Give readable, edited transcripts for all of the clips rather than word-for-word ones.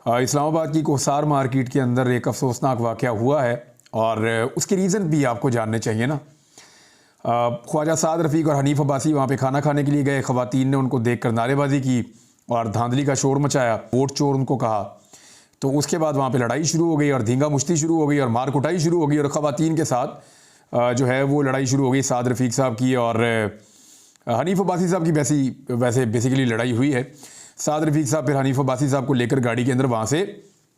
इस्लामाबाद की कोसार मार्केट के अंदर एक अफसोसनाक वाक़या हुआ है और उसके रीज़न भी आपको जानने चाहिए ना। ख्वाजा साद रफ़ीक और हनीफ अब्बासी वहाँ पे खाना खाने के लिए गए। ख़वातीन ने उनको देखकर नारेबाजी की और धांधली का शोर मचाया, वोट चोर उनको कहा। तो उसके बाद वहाँ पे लड़ाई शुरू हो गई और धींगा मुश्ती शुरू हो गई और मार कुटाई शुरू हो गई और ख़वातीन के साथ जो है वो लड़ाई शुरू हो गई साद रफ़ीक साहब की और हनीफ अब्बासी साहब की वैसे बेसिकली लड़ाई हुई है। साद रफ़ीक साहब फिर हनीफ अब्बासी साहब को लेकर गाड़ी के अंदर वहाँ से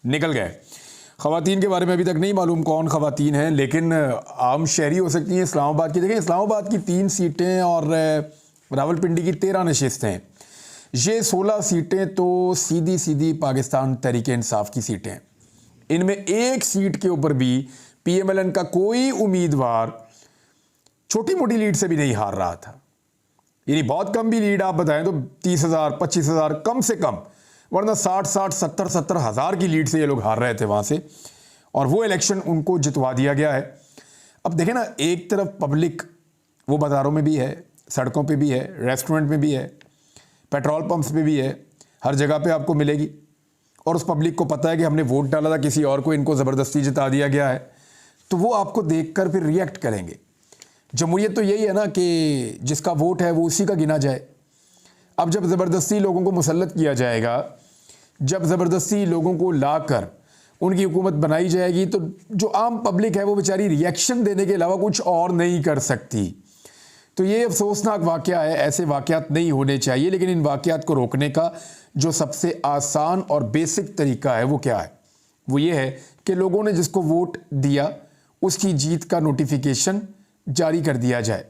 निकल गए। ख़वातीन के बारे में अभी तक नहीं मालूम कौन ख़वातीन हैं, लेकिन आम शहरी हो सकती हैं इस्लामाबाद की। देखें, इस्लामाबाद की 3 सीटें और रावलपिंडी की 13 नशिस्तें, ये 16 सीटें तो सीधी सीधी पाकिस्तान तहरीक इंसाफ की सीटें हैं। इनमें एक सीट के ऊपर भी PMLN का कोई उम्मीदवार छोटी मोटी लीड से भी नहीं हार रहा था। यानी बहुत कम भी लीड आप बताएं तो 30,000 25,000 कम से कम, वरना 60,000 70,000 हज़ार की लीड से ये लोग हार रहे थे वहाँ से, और वो इलेक्शन उनको जितवा दिया गया है। अब देखें ना, एक तरफ पब्लिक वो बाज़ारों में भी है, सड़कों पे भी है, रेस्टोरेंट में भी है, पेट्रोल पंप्स पे भी है, हर जगह पे आपको मिलेगी। और उस पब्लिक को पता है कि हमने वोट डाला था किसी और को, इनको ज़बरदस्ती जिता दिया गया है, तो वो आपको देख कर फिर रिएक्ट करेंगे। जमहूरियत तो यही है ना कि जिसका वोट है वो उसी का गिना जाए। अब जब ज़बरदस्ती लोगों को मुसल्लत किया जाएगा, जब ज़बरदस्ती लोगों को लाकर उनकी हुकूमत बनाई जाएगी, तो जो आम पब्लिक है वो बेचारी रिएक्शन देने के अलावा कुछ और नहीं कर सकती। तो ये अफसोसनाक वाक़या है। ऐसे वाक़यात नहीं होने चाहिए, लेकिन इन वाक़यात को रोकने का जो सबसे आसान और बेसिक तरीका है वो क्या है? वो ये है कि लोगों ने जिसको वोट दिया उसकी जीत का नोटिफिकेशन जारी कर दिया जाए।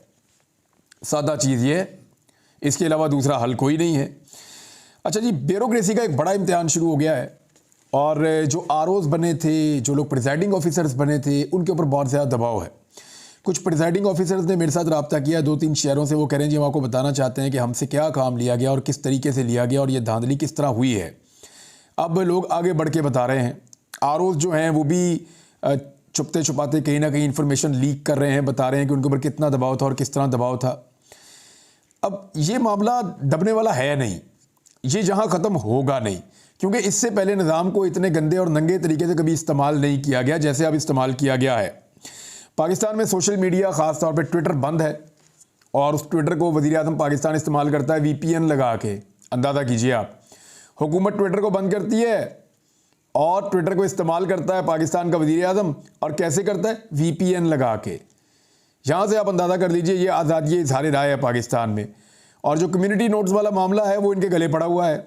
सादा चीज़ ये है, इसके अलावा दूसरा हल कोई नहीं है। अच्छा जी, ब्यूरोक्रेसी का एक बड़ा इम्तिहान शुरू हो गया है और जो ROs बने थे, जो लोग प्रिजाइडिंग ऑफिसर्स बने थे, उनके ऊपर बहुत ज़्यादा दबाव है। कुछ प्रिजाइडिंग ऑफिसर्स ने मेरे साथ रब्ता किया 2-3 शहरों से। वो कह रहे हैं जी हम आपको बताना चाहते हैं कि हमसे क्या काम लिया गया और किस तरीके से लिया गया और ये धांधली किस तरह हुई है। अब लोग आगे बढ़ के बता रहे हैं, ROs जो हैं वो भी छुपते छुपाते कहीं ना कहीं इन्फॉर्मेशन लीक कर रहे हैं, बता रहे हैं कि उनके ऊपर कितना दबाव था और किस तरह दबाव था। अब ये मामला दबने वाला है नहीं, ये जहां ख़त्म होगा नहीं, क्योंकि इससे पहले निज़ाम को इतने गंदे और नंगे तरीके से कभी इस्तेमाल नहीं किया गया जैसे अब इस्तेमाल किया गया है। पाकिस्तान में सोशल मीडिया, ख़ास तौर पे ट्विटर बंद है और उस ट्विटर को वज़ीर-ए-आज़म पाकिस्तान इस्तेमाल करता है VPN लगा के। अंदाज़ा कीजिए आप, हुकूमत ट्विटर को बंद करती है और ट्विटर को इस्तेमाल करता है पाकिस्तान का वज़ीर-ए-आज़म, और कैसे करता है? VPN लगा के। यहाँ से आप अंदाज़ा कर लीजिए ये आज़ादी इज़हार राय है पाकिस्तान में। और जो कम्युनिटी नोट्स वाला मामला है वो इनके गले पड़ा हुआ है।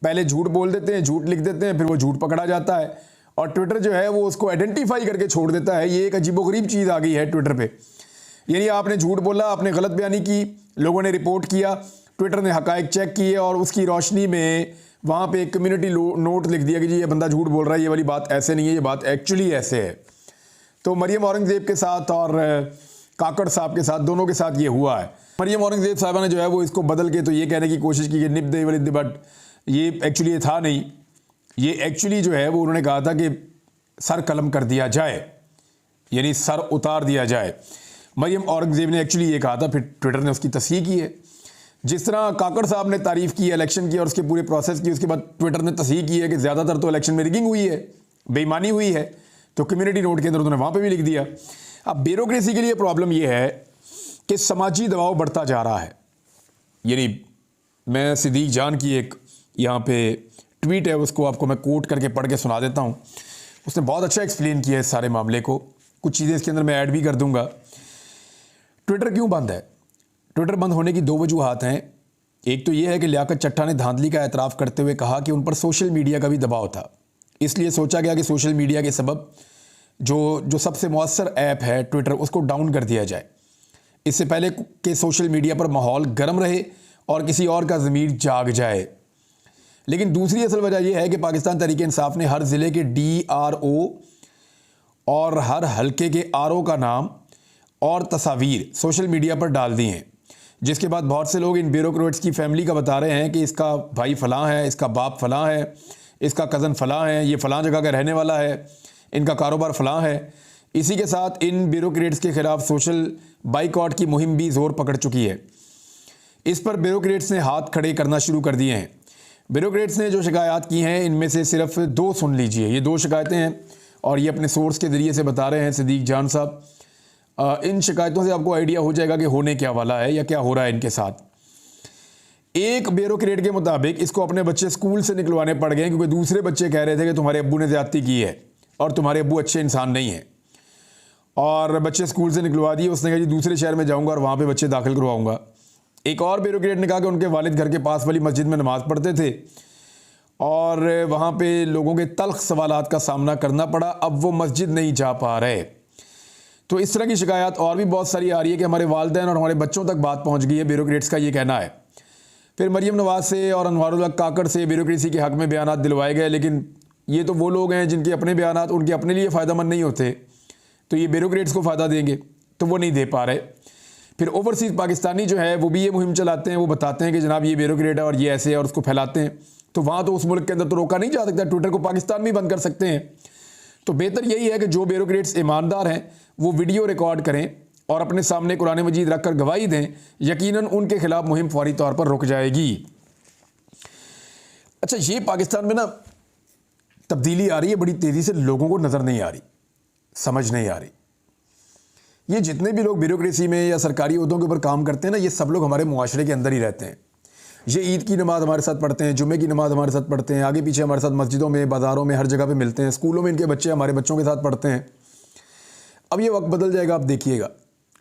पहले झूठ बोल देते हैं, झूठ लिख देते हैं, फिर वो झूठ पकड़ा जाता है और ट्विटर जो है वो उसको आइडेंटिफाई करके छोड़ देता है। ये एक अजीबोगरीब चीज़ आ गई है ट्विटर पे। यानी आपने झूठ बोला, आपने गलत बयानी की, लोगों ने रिपोर्ट किया, ट्विटर ने हकायक चेक किए और उसकी रोशनी में वहाँ पे एक कम्युनिटी नोट लिख दिया कि जी ये बंदा झूठ बोल रहा है, ये वाली बात ऐसे नहीं है, ये बात एक्चुअली ऐसे है। तो मरियम औरंगज़ेब के साथ और काकड़ साहब के साथ, दोनों के साथ ये हुआ है। मरियम औरंगज़ेब साहबा ने जो है वो इसको बदल के तो ये कहने की कोशिश की कि निब दे वलिद, बट ये एक्चुअली था नहीं। ये एक्चुअली जो है वो उन्होंने कहा था कि सर कलम कर दिया जाए, यानी सर उतार दिया जाए। मरियम औरंगज़ेब ने एक्चुअली ये कहा था, फिर ट्विटर ने उसकी तस्दीक की है। जिस तरह काकड़ साहब ने तारीफ़ की इलेक्शन की और उसके पूरे प्रोसेस की, उसके बाद ट्विटर ने तस्दीक की है कि ज़्यादातर तो इलेक्शन में रिगिंग हुई है, बेईमानी हुई है। तो कम्युनिटी नोट के अंदर उन्होंने वहाँ पे भी लिख दिया। अब ब्यूरोक्रेसी के लिए प्रॉब्लम ये है कि समाजी दबाव बढ़ता जा रहा है। यानी मैं सिद्दीक जान की एक यहाँ पे ट्वीट है, उसको आपको मैं कोट करके पढ़ के सुना देता हूँ। उसने बहुत अच्छा एक्सप्लेन किया है इस सारे मामले को। कुछ चीज़ें इसके अंदर मैं ऐड भी कर दूँगा। ट्विटर क्यों बंद है? ट्विटर बंद होने की 2 वजूहात हैं। एक तो ये है कि लियाकत चट्टा ने धांधली का एतराफ़ करते हुए कहा कि उन पर सोशल मीडिया का भी दबाव था, इसलिए सोचा गया कि सोशल मीडिया के सबब जो सबसे मौसर ऐप है ट्विटर, उसको डाउन कर दिया जाए, इससे पहले कि सोशल मीडिया पर माहौल गर्म रहे और किसी और का ज़मीर जाग जाए। लेकिन दूसरी असल वजह यह है कि पाकिस्तान तहरीक इंसाफ ने हर ज़िले के DRO और हर हलके के RO का नाम और तस्वीर सोशल मीडिया पर डाल दी हैं, जिसके बाद बहुत से लोग इन ब्यूरोक्रेट्स की फैमिली का बता रहे हैं कि इसका भाई फ़लाँ है, इसका बाप फ़लाँ है, इसका कज़न फ़लाँ है, ये फ़लाँ जगह का रहने वाला है, इनका कारोबार फ़लाँ है। इसी के साथ इन ब्यूरोक्रेट्स के ख़िलाफ़ सोशल बाइकआउट की मुहिम भी ज़ोर पकड़ चुकी है। इस पर ब्यूरोक्रेट्स ने हाथ खड़े करना शुरू कर दिए हैं। ब्यूरोक्रेट्स ने जो शिकायत की हैं इनमें से सिर्फ 2 सुन लीजिए। ये 2 शिकायतें हैं और ये अपने सोर्स के ज़रिए से बता रहे हैं सिद्दीक जान साहब। इन शिकायतों से आपको आइडिया हो जाएगा कि होने क्या वाला है या क्या हो रहा है इनके साथ। एक ब्यूरोक्रेट के मुताबिक इसको अपने बच्चे स्कूल से निकलवाने पड़ गए क्योंकि दूसरे बच्चे कह रहे थे कि तुम्हारे अब्बू ने ज़्यादती की है और तुम्हारे अब्बू अच्छे इंसान नहीं हैं, और बच्चे स्कूल से निकलवा दिए। उसने कहा जी दूसरे शहर में जाऊंगा और वहाँ पे बच्चे दाखिल करवाऊंगा। एक और ब्यूरोक्रेट ने कहा कि उनके वालिद घर के पास वाली मस्जिद में नमाज़ पढ़ते थे और वहाँ पे लोगों के तल्ख सवालात का सामना करना पड़ा, अब वो मस्जिद नहीं जा पा रहे। तो इस तरह की शिकायत और भी बहुत सारी आ रही है कि हमारे वालिदैन और हमारे बच्चों तक बात पहुँच गई है, ब्यूरोक्रेट्स का ये कहना है। फिर मरीम नवाज से और अनवारुल हक काकड़ से ब्यूरोक्रेसी के हक़ में बयानात दिलवाए गए, लेकिन ये तो वो लोग हैं जिनके अपने बयानात उनके अपने लिए फ़ायदेमंद नहीं होते, तो ये ब्यूरोक्रेट्स को फ़ायदा देंगे, तो वो नहीं दे पा रहे। फिर ओवरसीज़ पाकिस्तानी जो है वो भी ये मुहिम चलाते हैं, वो बताते हैं कि जनाब ये ब्यूरोक्रेट है और ये ऐसे है और उसको फैलाते हैं। तो वहाँ तो उस मुल्क के अंदर तो रोका नहीं जा सकता, ट्विटर को पाकिस्तान में बंद कर सकते हैं। तो बेहतर यही है कि जो ब्यूरोक्रेट्स ईमानदार हैं वो वीडियो रिकॉर्ड करें और अपने सामने कुरान मजीद रख कर गवाही दें, यकीनन उनके खिलाफ मुहिम फौरी तौर पर रुक जाएगी। अच्छा, ये पाकिस्तान में ना तब्दीली आ रही है बड़ी तेज़ी से, लोगों को नज़र नहीं आ रही, समझ नहीं आ रही। ये जितने भी लोग ब्यूरोक्रेसी में या सरकारी ओहदों के ऊपर काम करते हैं ना, ये सब लोग हमारे मुआशरे के अंदर ही रहते हैं। ये ईद की नमाज़ हमारे साथ पढ़ते हैं, जुम्मे की नमाज़ हमारे साथ पढ़ते हैं, आगे पीछे हमारे साथ मस्जिदों में, बाज़ारों में, हर जगह पे मिलते हैं, स्कूलों में इनके बच्चे हमारे बच्चों के साथ पढ़ते हैं। अब ये वक्त बदल जाएगा, आप देखिएगा।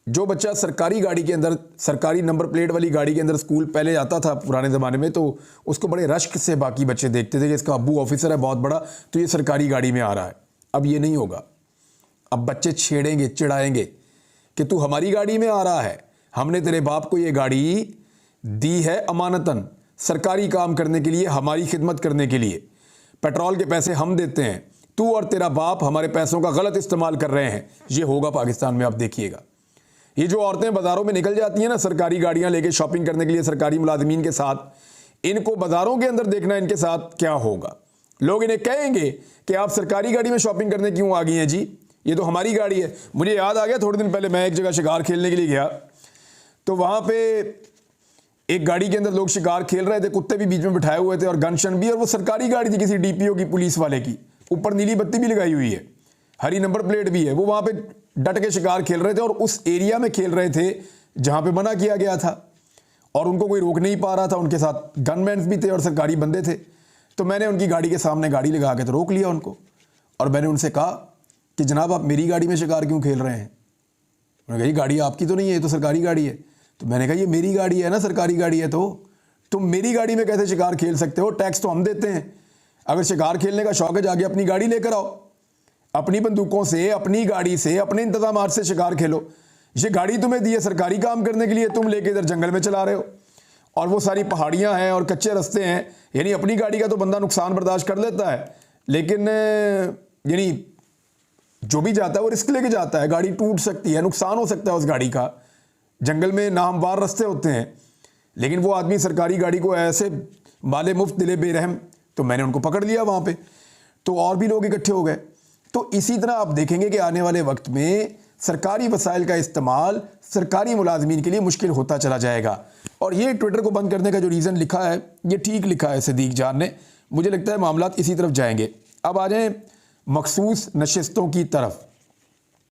जो बच्चा सरकारी गाड़ी के अंदर, सरकारी नंबर प्लेट वाली गाड़ी के अंदर स्कूल पहले आता था पुराने ज़माने में, तो उसको बड़े रश्क से बाकी बच्चे देखते थे कि इसका अब्बू ऑफिसर है बहुत बड़ा, तो ये सरकारी गाड़ी में आ रहा है। अब ये नहीं होगा। अब बच्चे छेड़ेंगे, चिढ़ाएंगे कि तू हमारी गाड़ी में आ रहा है, हमने तेरे बाप को ये गाड़ी दी है अमानतन, सरकारी काम करने के लिए, हमारी खिदमत करने के लिए, पेट्रोल के पैसे हम देते हैं, तू और तेरा बाप हमारे पैसों का गलत इस्तेमाल कर रहे हैं। ये होगा पाकिस्तान में, आप देखिएगा। ये जो औरतें बाज़ारों में निकल जाती हैं ना सरकारी गाड़ियां लेके शॉपिंग करने के लिए सरकारी मुलाजिमीन के साथ, इनको बाज़ारों के अंदर देखना इनके साथ क्या होगा। लोग इन्हें कहेंगे कि आप सरकारी गाड़ी में शॉपिंग करने क्यों आ गई हैं जी, ये तो हमारी गाड़ी है। मुझे याद आ गया, थोड़े दिन पहले मैं एक जगह शिकार खेलने के लिए गया, तो वहाँ पे एक गाड़ी के अंदर लोग शिकार खेल रहे थे, कुत्ते भी बीच में बिठाए हुए थे और गनशन भी, और वो सरकारी गाड़ी थी किसी डीपीओ की, पुलिस वाले की, ऊपर नीली बत्ती भी लगाई हुई है, हरी नंबर प्लेट भी है। वो वहाँ पे डट के शिकार खेल रहे थे और उस एरिया में खेल रहे थे जहाँ पे मना किया गया था, और उनको कोई रोक नहीं पा रहा था। उनके साथ गनमैन भी थे और सरकारी बंदे थे। तो मैंने उनकी गाड़ी के सामने गाड़ी लगा के तो रोक लिया उनको, और मैंने उनसे कहा कि जनाब आप मेरी गाड़ी में शिकार क्यों खेल रहे हैं। उन्होंने कहा ये गाड़ी आपकी तो नहीं है, ये तो सरकारी गाड़ी है। तो मैंने कहा ये मेरी गाड़ी है ना, सरकारी गाड़ी है, तो तुम मेरी गाड़ी में कैसे शिकार खेल सकते हो, टैक्स तो हम देते हैं। अगर शिकार खेलने का शौक है जाके अपनी गाड़ी लेकर आओ, अपनी बंदूकों से, अपनी गाड़ी से, अपने इंतजाम से शिकार खेलो। ये गाड़ी तुम्हें दी है सरकारी काम करने के लिए, तुम लेके इधर जंगल में चला रहे हो, और वो सारी पहाड़ियां हैं और कच्चे रास्ते हैं। यानी अपनी गाड़ी का तो बंदा नुकसान बर्दाश्त कर लेता है, लेकिन यानी जो भी जाता है वो रिस्क लेके जाता है। गाड़ी टूट सकती है, नुकसान हो सकता है उस गाड़ी का, जंगल में नाहमवार रास्ते होते हैं, लेकिन वो आदमी सरकारी गाड़ी को ऐसे माले मुफ्त दिले बेरहम। तो मैंने उनको पकड़ लिया वहाँ पे, तो और भी लोग इकट्ठे हो गए। तो इसी तरह आप देखेंगे कि आने वाले वक्त में सरकारी वसाइल का इस्तेमाल सरकारी मुलाजमीन के लिए मुश्किल होता चला जाएगा। और ये ट्विटर को बंद करने का जो रीज़न लिखा है ये ठीक लिखा है सिद्दीक जान ने, मुझे लगता है मामलात इसी तरफ जाएंगे। अब आ जाएं मखसूस नशिस्तों की तरफ।